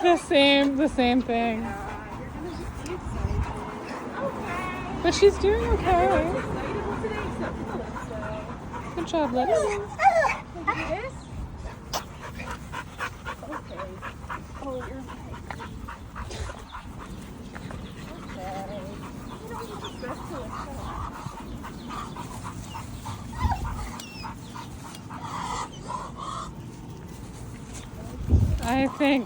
The same thing. But she's doing okay. Good job, Liz. I think